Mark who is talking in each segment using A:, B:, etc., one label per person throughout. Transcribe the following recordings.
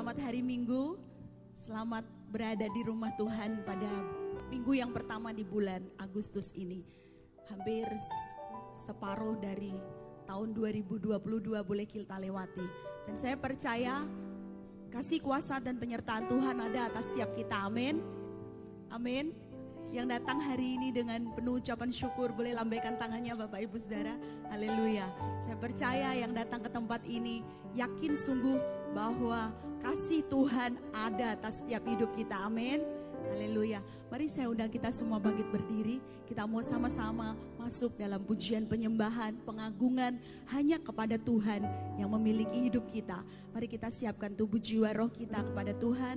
A: Selamat hari Minggu, selamat berada di rumah Tuhan pada minggu yang pertama di bulan Agustus ini. Hampir separuh dari tahun 2022 boleh kita lewati. Dan saya percaya kasih kuasa dan penyertaan Tuhan ada atas setiap kita, amin. Amin. Yang datang hari ini dengan penuh ucapan syukur boleh lambaikan tangannya Bapak Ibu Saudara. Haleluya. Saya percaya yang datang ke tempat ini yakin sungguh bahwa kasih Tuhan ada atas setiap hidup kita. Amin. Haleluya. Mari saya undang kita semua bangkit berdiri. Kita mau sama-sama masuk dalam pujian penyembahan, pengagungan hanya kepada Tuhan yang memiliki hidup kita. Mari kita siapkan tubuh jiwa roh kita kepada Tuhan.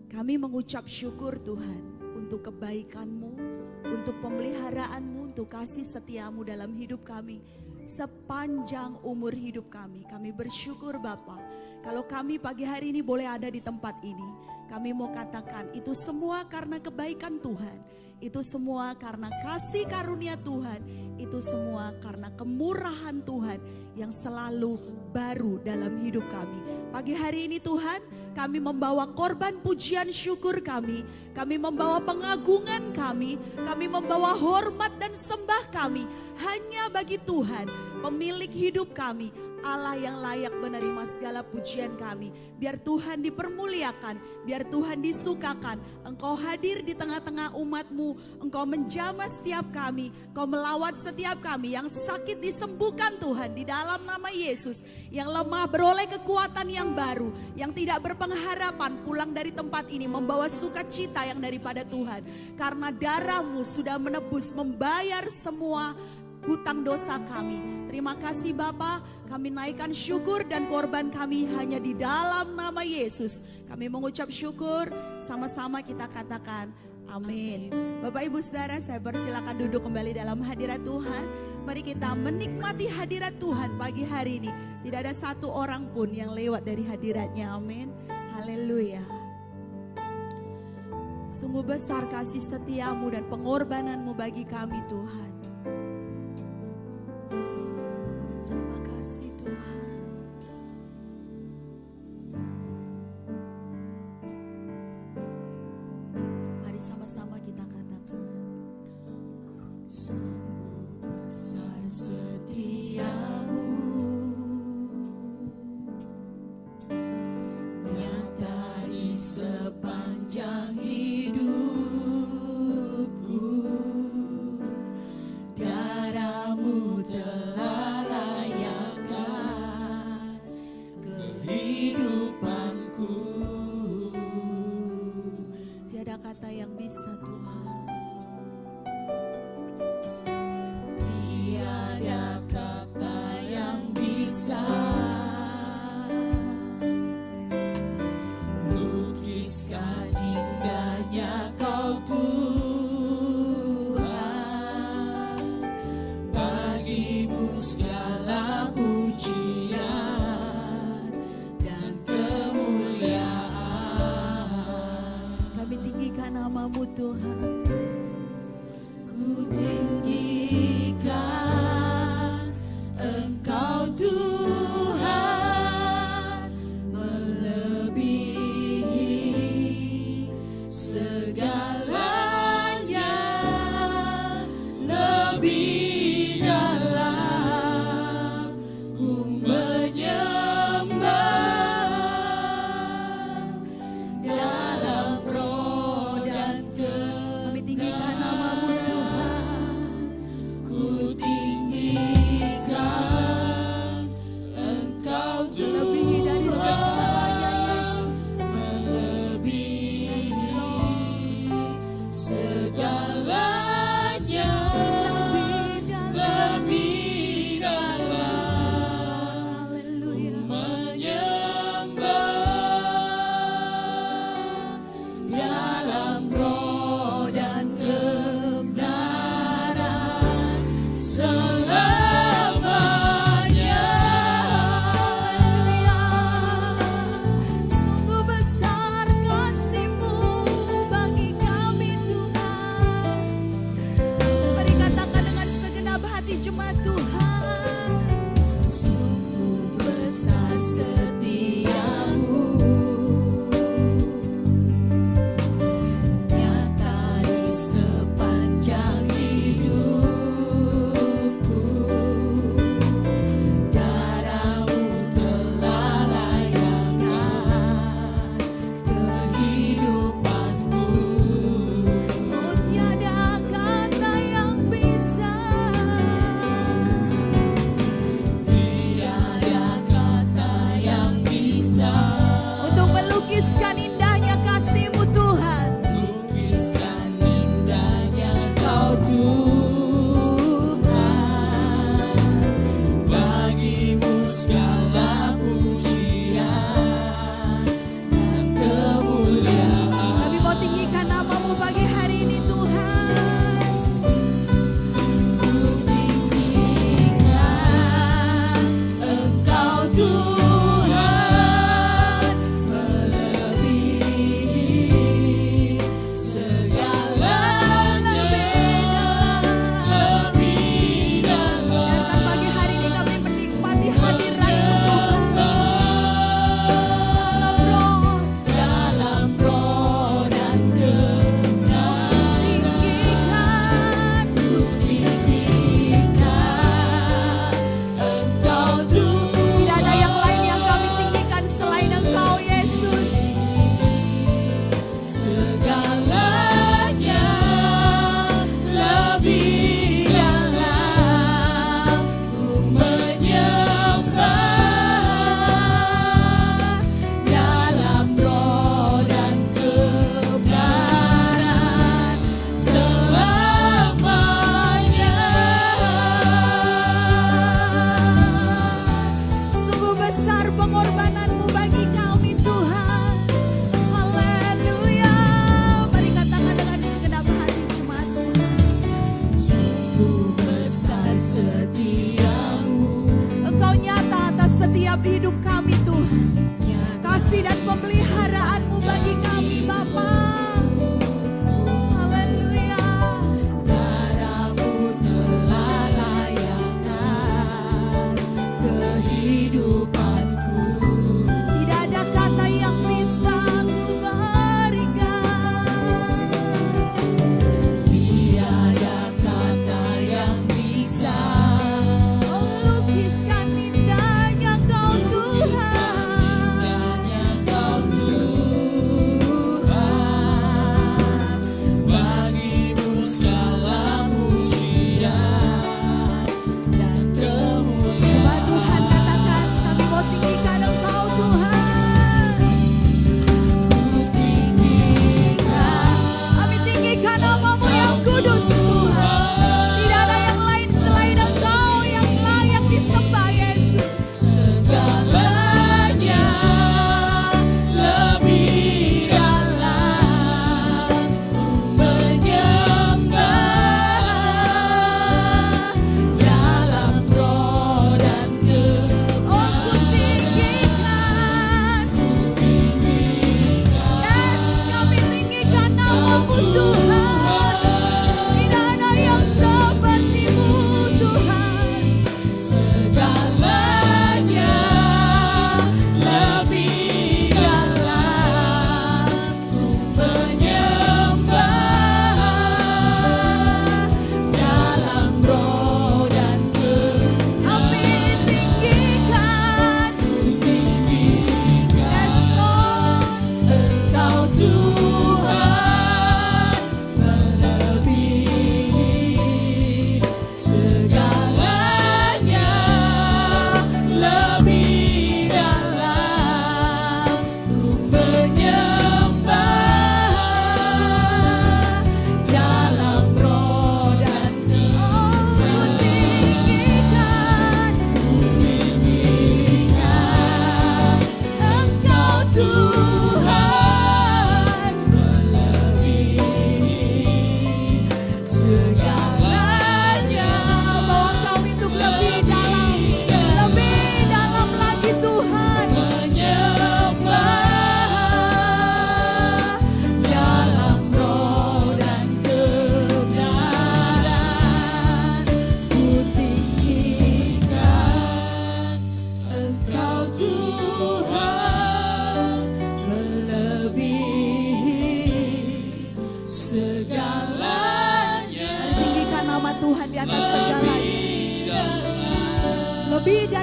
A: Kami mengucap syukur Tuhan untuk kebaikan-Mu, untuk pemeliharaanmu, untuk kasih setiamu dalam hidup kami. Sepanjang umur hidup kami bersyukur Bapa. Kalau kami pagi hari ini boleh ada di tempat ini, kami mau katakan itu semua karena kebaikan Tuhan. Itu semua karena kasih karunia Tuhan. Itu semua karena kemurahan Tuhan yang selalu baru dalam hidup kami. Pagi hari ini Tuhan, kami membawa korban pujian syukur kami. Kami membawa pengagungan kami membawa hormat dan sembah kami hanya bagi Tuhan, pemilik hidup kami, Allah yang layak menerima segala pujian kami. Biar Tuhan dipermuliakan, biar Tuhan disukakan. Engkau hadir di tengah-tengah umat-Mu, Engkau menjamah setiap kami, Engkau melawat setiap kami. Yang sakit disembuhkan Tuhan di dalam nama Yesus. Yang lemah beroleh kekuatan yang baru, yang tidak berpengharapan pulang dari tempat ini membawa sukacita yang daripada Tuhan. Karena darah-Mu sudah menebus, membayar semua hutang dosa kami. Terima kasih Bapa, kami naikkan syukur dan korban kami hanya di dalam nama Yesus. Kami mengucap syukur, sama-sama kita katakan amin. Bapak Ibu Saudara, saya persilakan duduk kembali dalam hadirat Tuhan. Mari kita menikmati hadirat Tuhan pagi hari ini. Tidak ada satu orang pun yang lewat dari hadiratnya, amin. Haleluya. Sungguh besar kasih setiamu dan pengorbananmu bagi kami Tuhan. Terima kasih Tuhan. Mari sama-sama kita katakan. Sungguh besar setiamu, nyata di sepanjang hidupku. Darah-Mu telah layakkan kehidupanku. Tiada kata yang bisa Tuhan, tiada kata yang bisa lukiskan indahnya Kau Tuhan. Bagimu segala pujian dan kemuliaan. Kami tinggikan nama-Mu Tuhan. Ku tinggikan Engkau Tuhan, melebihi segalanya, lebih dalam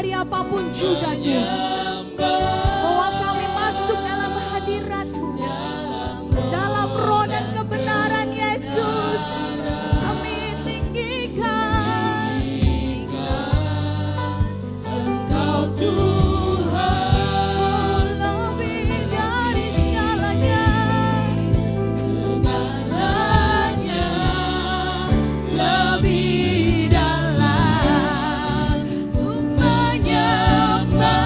A: dari apapun juga Tuhan, bahwa kami masuk dalam hadirat-Mu, dalam roh dan kebenaran Yesus. Kami tinggikan Engkau Tuhan, lebih dari segalanya, segalanya lebih dalam. Ku menyembah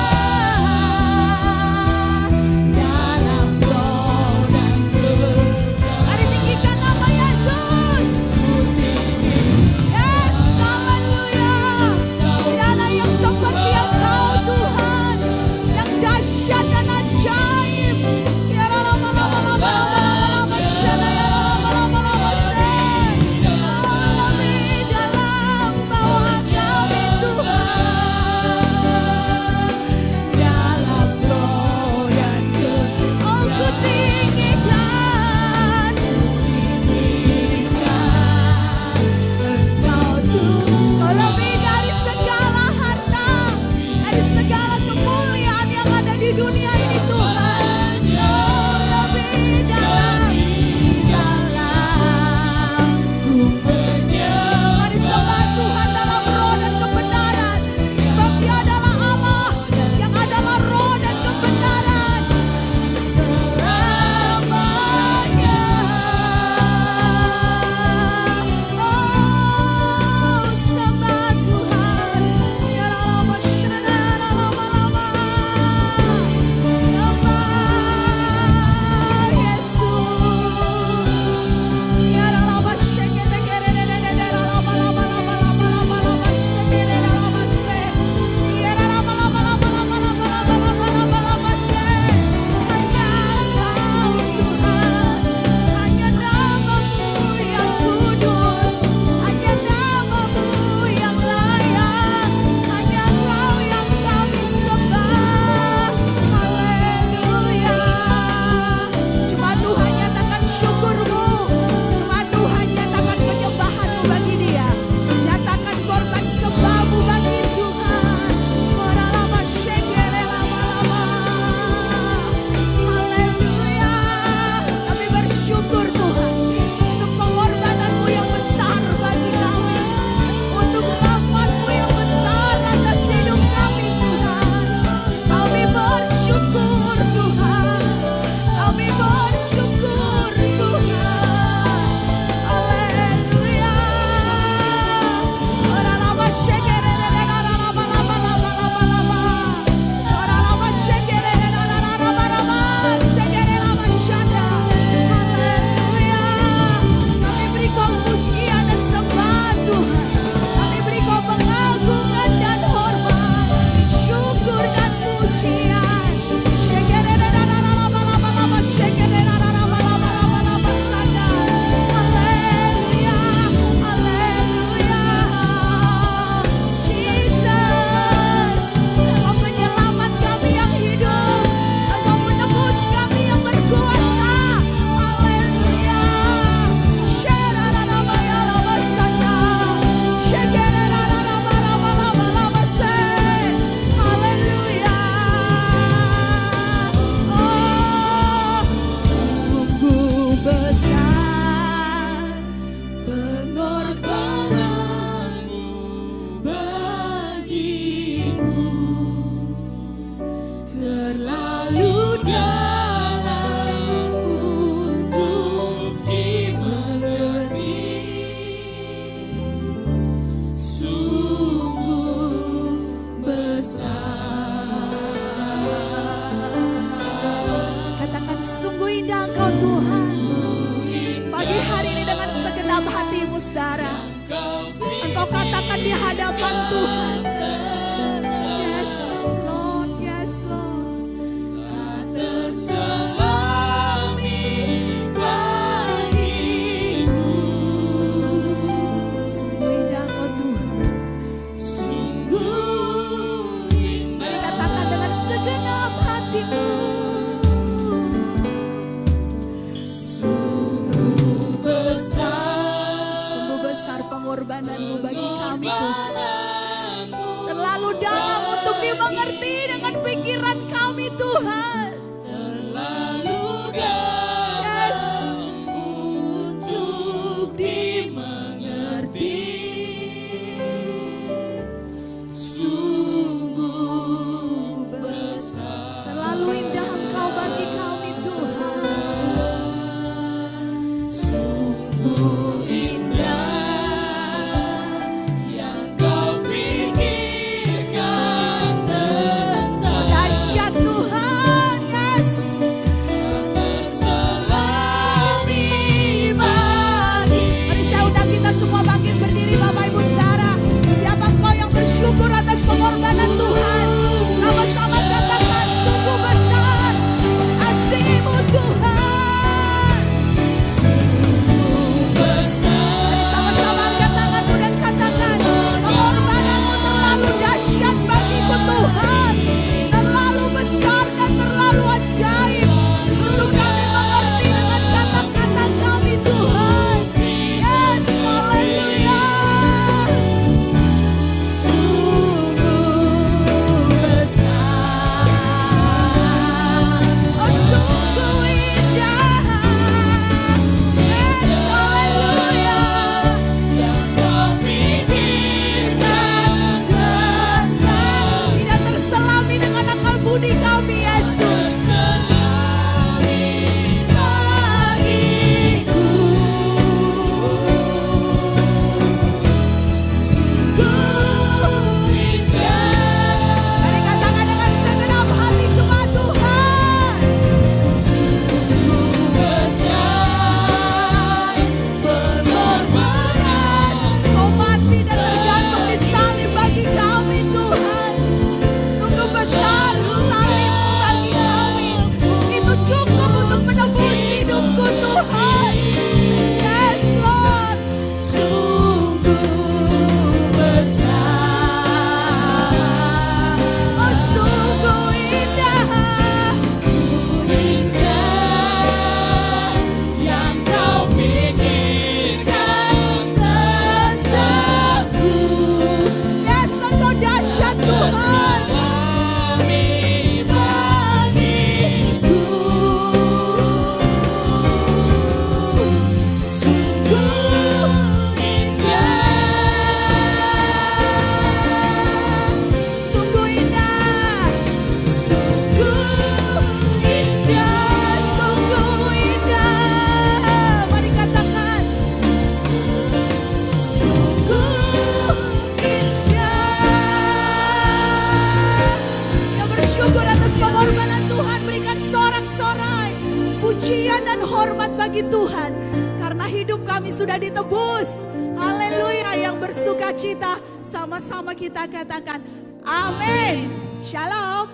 A: pujian dan hormat bagi Tuhan. Karena hidup kami sudah ditebus. Haleluya, yang bersuka cita sama-sama kita katakan amin. Shalom.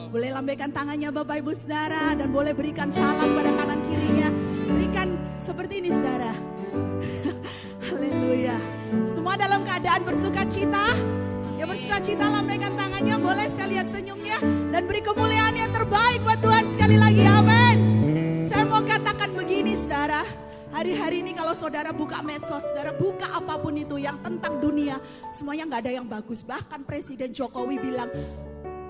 A: Boleh lambaikan tangannya Bapak Ibu Saudara dan boleh berikan salam pada kanan kirinya. Berikan seperti ini saudara. Haleluya. Semua dalam keadaan bersuka cita. Yang bersuka cita lambaikan tangannya, boleh saya lihat senyumnya. Dan beri kemuliaan yang terbaik buat Tuhan sekali lagi, amin. Saya mau katakan begini saudara. Hari-hari ini kalau saudara buka medsos, saudara buka apapun itu yang tentang dunia, semuanya gak ada yang bagus. Bahkan Presiden Jokowi bilang,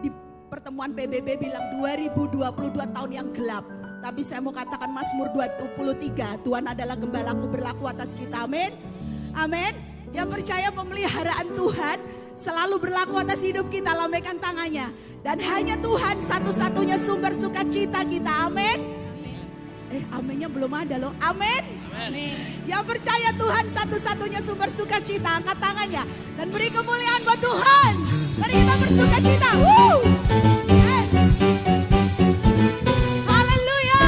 A: di pertemuan PBB bilang 2022 tahun yang gelap. Tapi saya mau katakan Mazmur 23, Tuhan adalah gembalaku berlaku atas kita, amin. Amin. Yang percaya pemeliharaan Tuhan selalu berlaku atas hidup kita, lambaikan tangannya. Dan hanya Tuhan satu-satunya sumber sukacita kita, amin. Aminnya belum ada loh, amin. Yang percaya Tuhan satu-satunya sumber sukacita, angkat tangannya. Dan beri kemuliaan buat Tuhan. Mari kita bersukacita. Yes. Haleluya.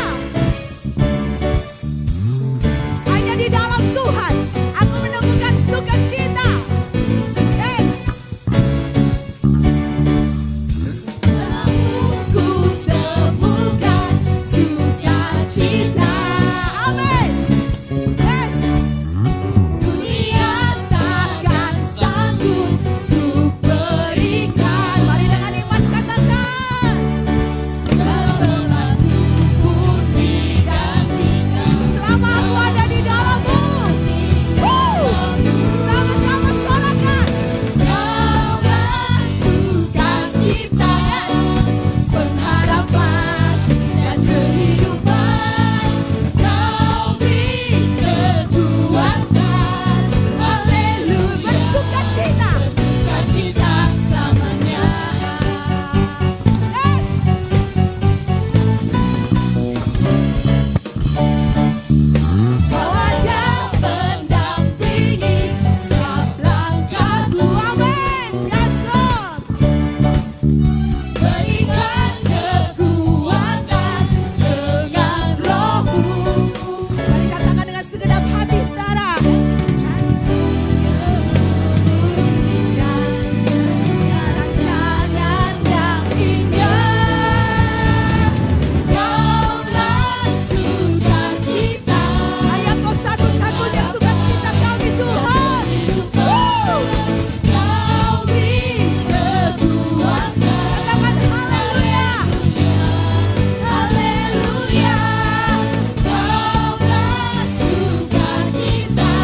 A: Hanya di dalam Tuhan aku menemukan sukacita. Yes. Ku temukan sukacita. Amin. Yes. Dunia takkan sanggup untuk berikan. Mari dengan iman katakan. Selama pun digantikan. Selama aku ada di dalammu. Sama-sama suarakan. Kaulah sukacita, pengharapan dan kehidupan. Kau beri kekuatan. Haleluya. Bersukacita. Bersukacita selamanya. Kau ada mendampingi setiap langkahku. Amin. Yes, Lord. Berikan kekuatan dengan rohmu. Mari katakan dengan segenap hati saudara. Rancangan yang indah. Kaulah sukacita. Hanya Kau satu-satunya sukacita kami Tuhan. Kau beri kekuatan. Katakan haleluya. Haleluya. Kaulah sukacita,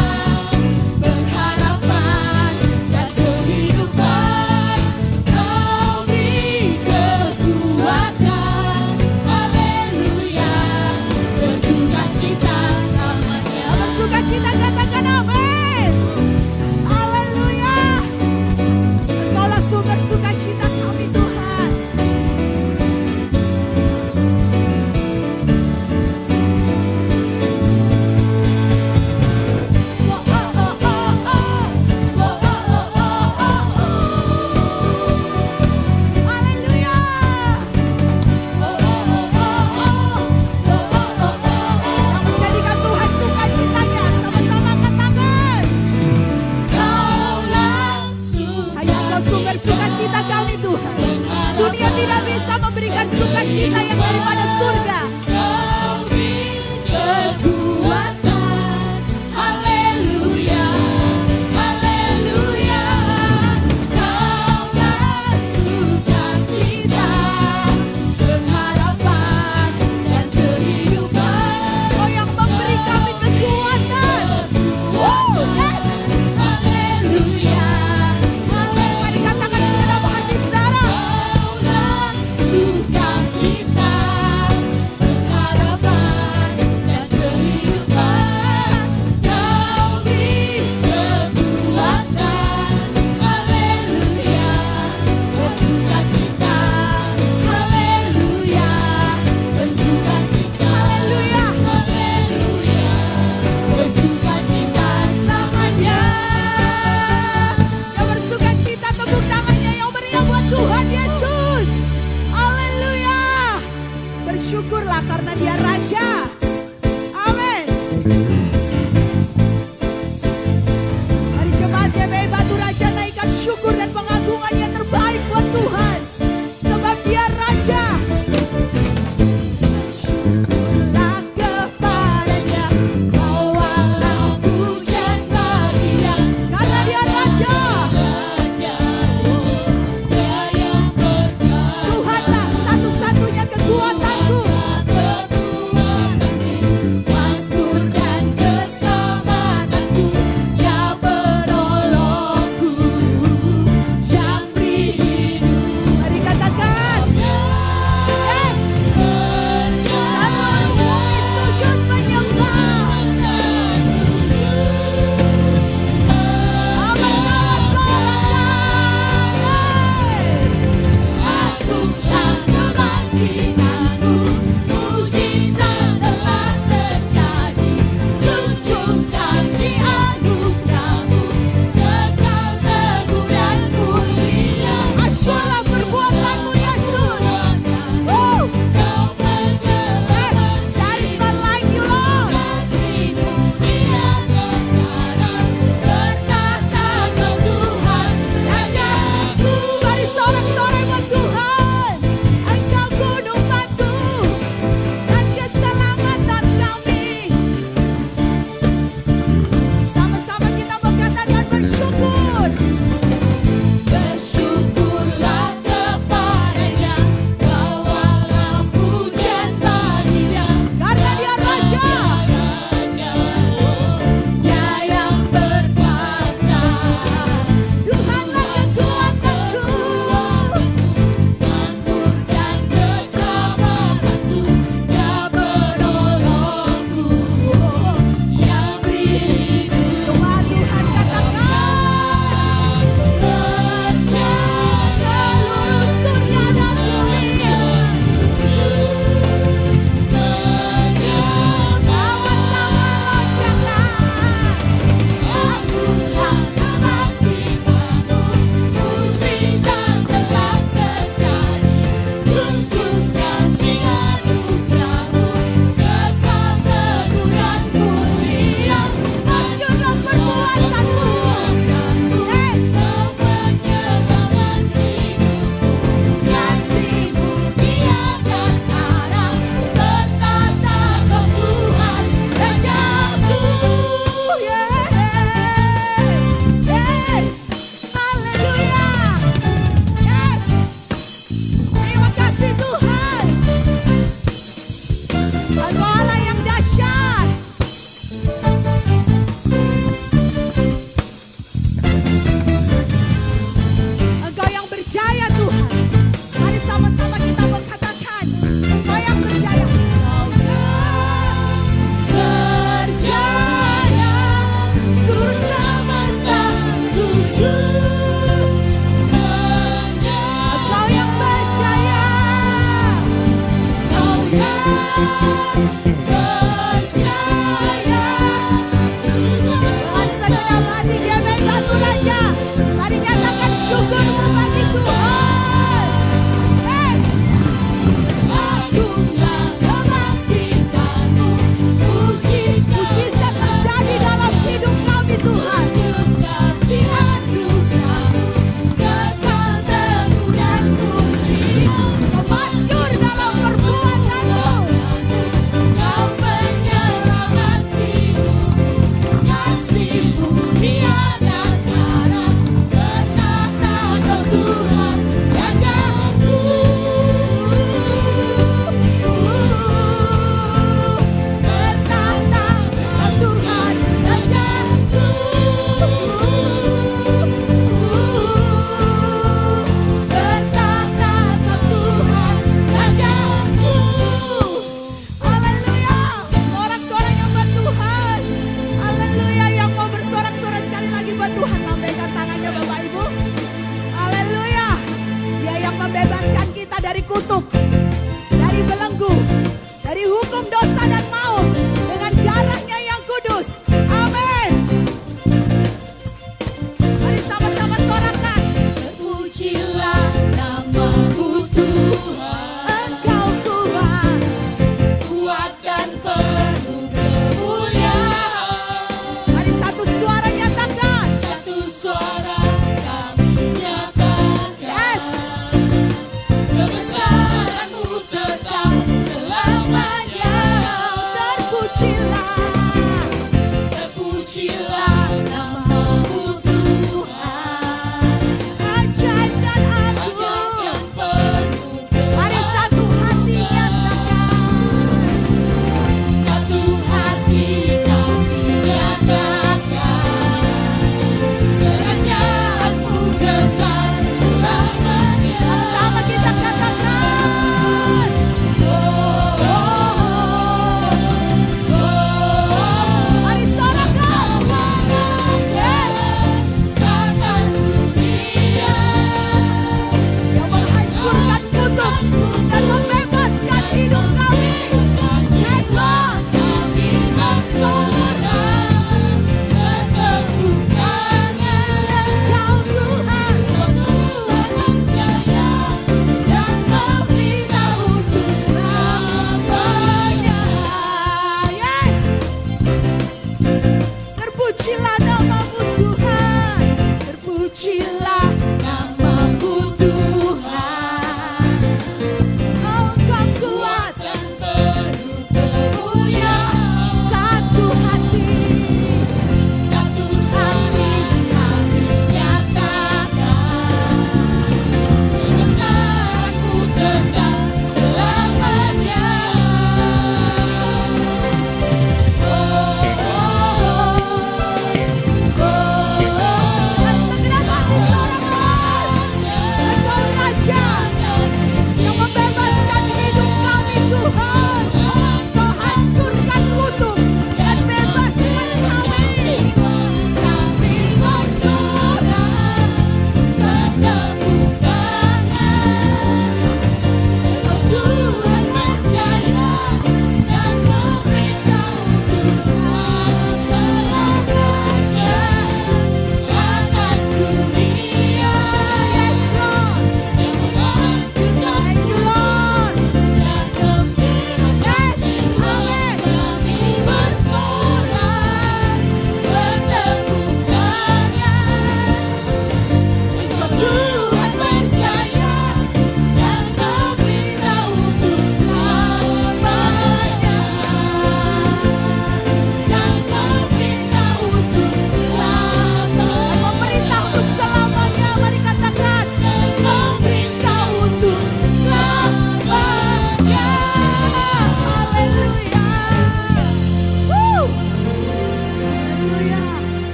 A: pengharapan dan kehidupan. Kau beri kekuatan. Haleluya. Bersukacita selamanya. Bersukacita katakan amin. Haleluya. Engkaulah sumber sukacita kami Tuhan. Haleluya. Yang menjadikan Tuhan sukacitanya, sama-sama angkat tangan. Hanya Engkau sumber sukacita kami Tuhan. Dunia tidak bisa memberikan sukacita yang daripada surga. Kekuatan. Haleluya. Haleluya. Kaulah sukacita, pengharapan dan kehidupan. Kau yang memberi kami kekuatan. Yes. Haleluya. Mari katakan segenap hati saudara. Kaulah sukacita, pengharapan dan kehidupan. Kau beri kekuatan. Haleluya. Bersukacita. Haleluya. Bersukacita. Haleluya. Haleluya. Bersukacita selamanya. Yang bersukacita tepuk tangannya yang meriah buat Tuhan Yesus. Haleluya. Bersyukurlah karena Dia Raja.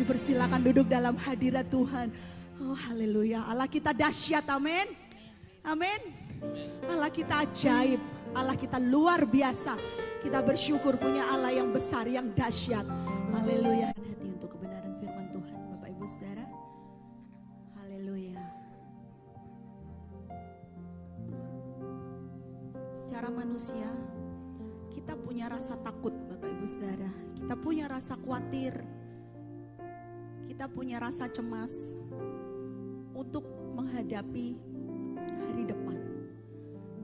A: persilakan duduk dalam hadirat Tuhan. Oh haleluya, Allah kita dahsyat, amin. Amin. Allah kita ajaib, Allah kita luar biasa. Kita bersyukur punya Allah yang besar, yang dahsyat. Haleluya. Hati untuk kebenaran firman Tuhan, Bapak Ibu Saudara. Haleluya. Secara manusia, kita punya rasa takut, Bapak Ibu Saudara. Kita punya rasa khawatir. Kita punya rasa cemas untuk menghadapi hari depan.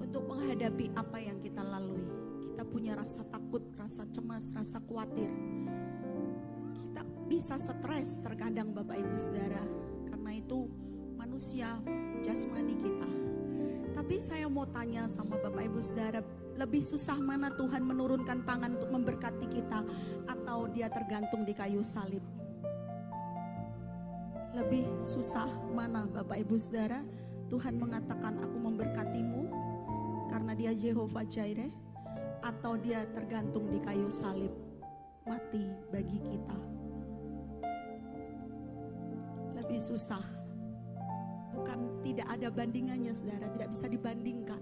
A: Untuk menghadapi apa yang kita lalui. Kita punya rasa takut, rasa cemas, rasa khawatir. Kita bisa stres terkadang Bapak Ibu Saudara. Karena itu manusia jasmani kita. Tapi saya mau tanya sama Bapak Ibu Saudara, lebih susah mana Tuhan menurunkan tangan untuk memberkati kita atau dia tergantung di kayu salib? Lebih susah mana Bapak Ibu Saudara? Tuhan mengatakan aku memberkatimu karena dia Jehovah Jireh, atau dia tergantung di kayu salib mati bagi kita? Lebih susah. Bukan tidak ada bandingannya saudara, tidak bisa dibandingkan.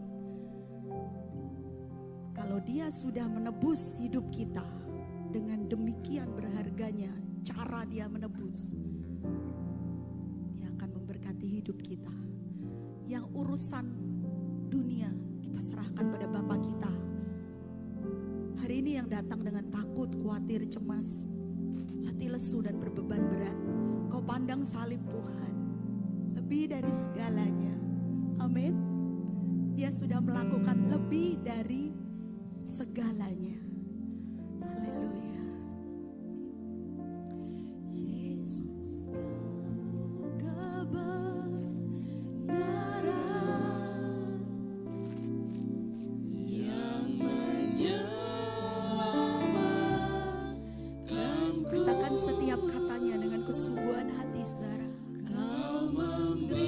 A: Kalau dia sudah menebus hidup kita dengan demikian berharganya cara dia menebus, dia akan memberkati hidup kita. Yang urusan dunia kita serahkan pada Bapa kita. Hari ini yang datang dengan takut, khawatir, cemas, letih lesu dan berbeban berat, kau pandang salib Tuhan lebih dari segalanya. Amin. Dia sudah melakukan lebih dari segalanya. Haleluya. Yesus kebenaran yang menyelamatkanku. Katakan setiap katanya dengan kesungguhan hati saudara. Kau memberikanku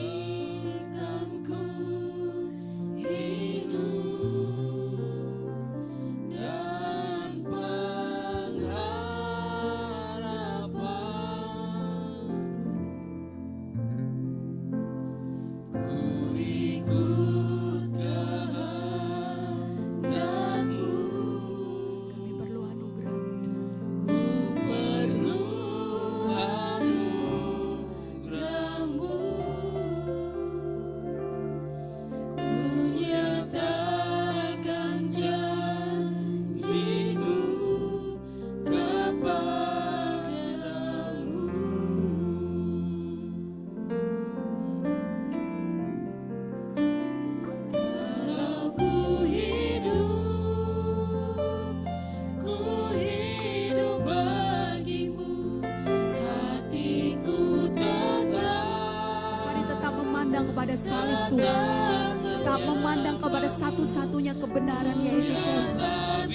A: kepada salib Tuhan, tetap memandang kepada satu-satunya kebenaran yaitu Tuhan.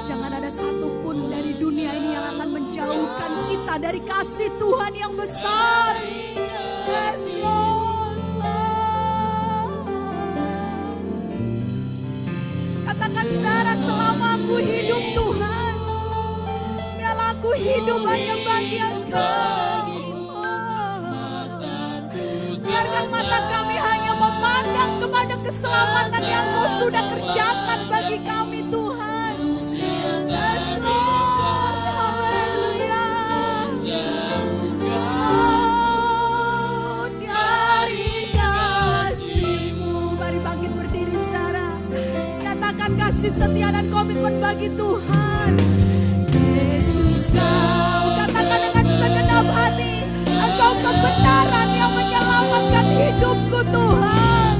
A: Jangan ada satupun dari dunia ini yang akan menjauhkan kita dari kasih Tuhan yang besar. Yes Lord. Katakan saudara, selama aku hidup Tuhan, biarlah aku hidup hanya bagi Engkau. Biarkan mata kami hanya memandang kepada keselamatan yang Kau sudah kerjakan bagi kami Tuhan. Yes Lord, haleluya. Oh, dari kasih-Mu. Mari bangkit berdiri saudara. Nyatakan kasih setia dan komitmen bagi Tuhan. Yesus Kau, katakan dengan segenap hati, Engkau kebenaran yang menyelamatkan hidupku Tuhan.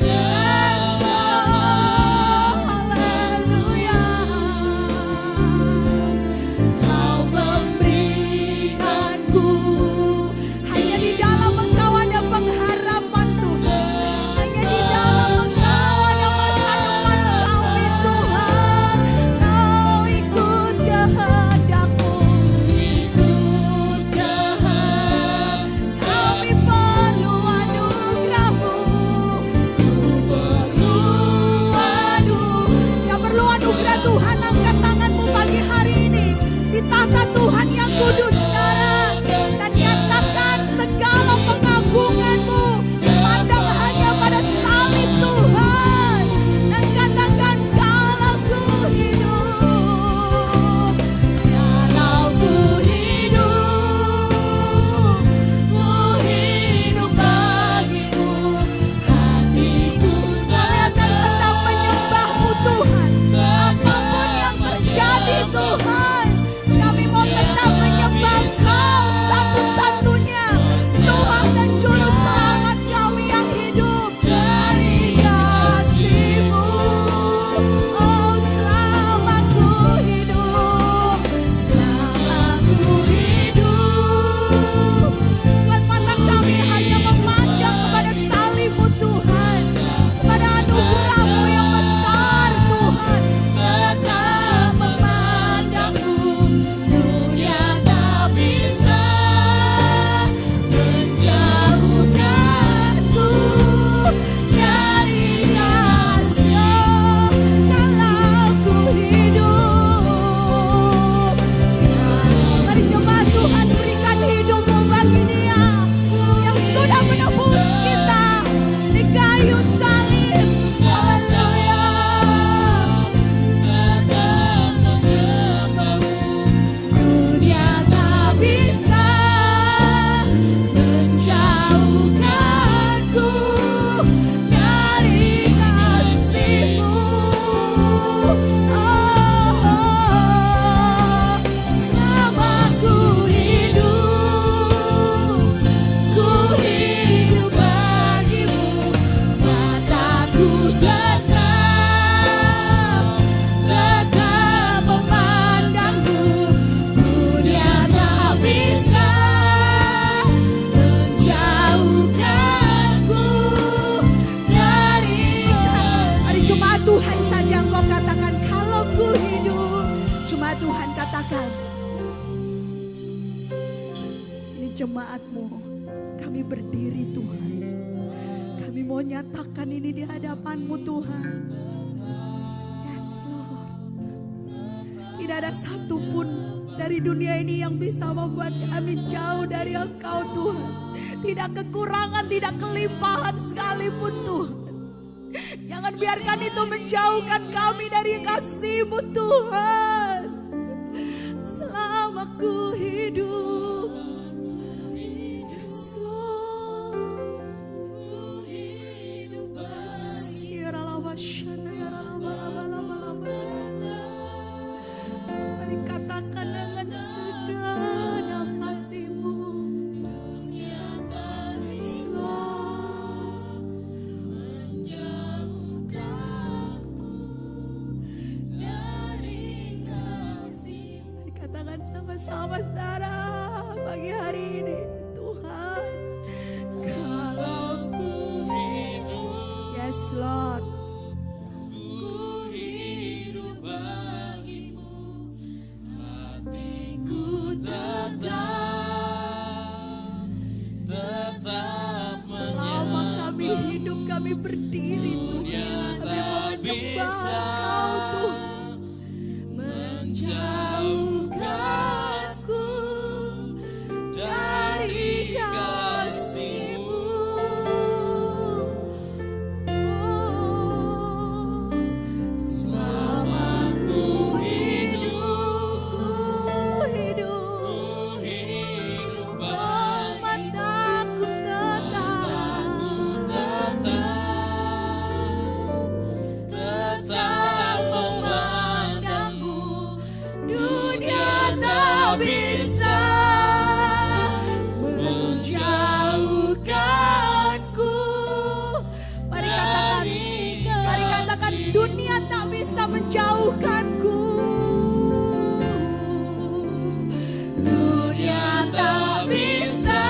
A: Yes, oh, haleluya. Kau memberikanku, hanya di dalam Engkau ada pengharapan Tuhan. Hanya di dalam Engkau ada masa depan kami Tuhan. Kau jemaat-Mu, kami berdiri Tuhan. Kami mau nyatakan ini di hadapan-Mu Tuhan. Yes Lord. Tidak ada satupun dari dunia ini yang bisa membuat kami jauh dari Engkau Tuhan. Tidak kekurangan, tidak kelimpahan sekalipun Tuhan. Jangan biarkan itu menjauhkan kami dari kasih-Mu Tuhan. Selama ku hidup, yes Lord. Mari katakan dengan segenap hatimu, yes Lord. Mari katakan sama-sama saudara pagi hari ini, Tuhan, kalau ku hidup, yes Lord. Selama kami hidup, kami berdiri Tuhan. Kami mau menyembah Engkau Tuhan. Menjauhkanku dari kasih-Mu. Oh, selama ku hidup, mataku tetap memandangmu. Dunia tak bisa menjauhkanku. Mari katakan dunia tak bisa menjauhkanku. Dunia tak bisa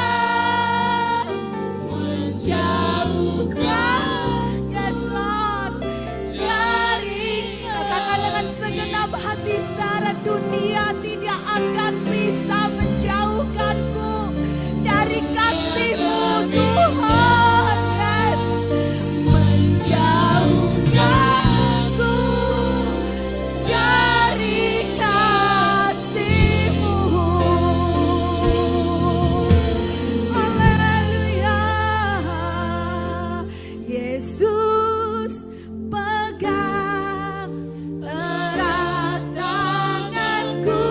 A: menjauhkan, yes Lord, dari, katakan dengan segenap hati saudara, dunia tidak akan bisa menjauhkanku dari kasih-Mu Tuhan, yes. Menjauhkanku dari kasih-Mu. Haleluya. Yesus, pegang erat tanganku.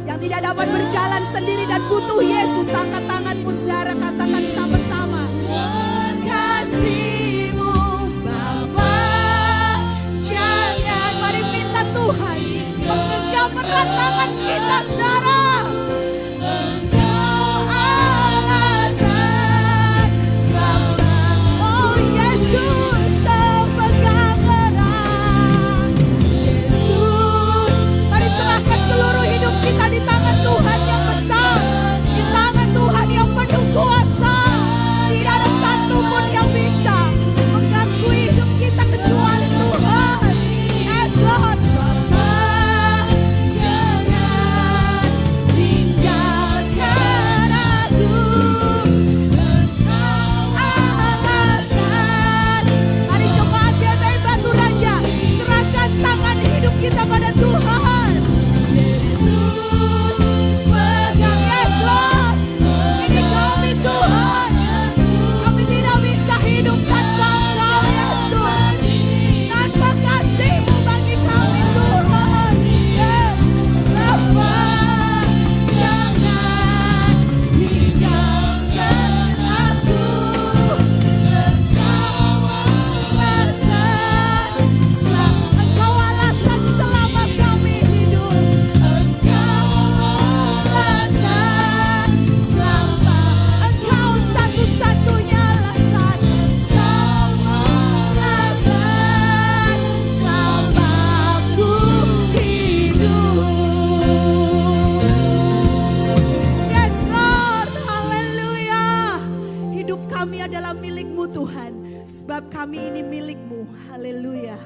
A: Yang tidak dapat berjalan sendiri dan butuh Yesus, angkat tanganmu saudara, katakan sama-sama. Kasih-Mu Bapa, jangan, mari minta Tuhan menggenggam erat tangan kita saudara. Engkau alasan selamat. Oh Yesus, pegang erat. Yesus, mari serahkan seluruh hidup kita di tangan Tuhan yang besar, di tangan Tuhan yang penuh kuasa. Tidak ada satupun yang bisa mengganggu hidup kita kecuali Tuhan. Yes Lord. Bapa, jangan tinggalkan aku. Engkau alasan. Mari jemaat GBI Batu Raja, serahkan tangan hidup kita pada Tuhan. Yesus, pegang, yes Lord. Ini kami Tuhan. Kami tidak bisa hidup tanpa Engkau Yesus. Tanpa kasih-Mu bagi kami Tuhan. Yes. Bapa, jangan tinggalkan aku. Engkau alasan selama kami hidup. Engkau alasan selama, Engkau satu-satunya alasan. Engkau alasan selama ku hidup. Yes Lord, haleluya. Hidup kami adalah milik-Mu Tuhan, sebab kami ini milik-Mu. Haleluya.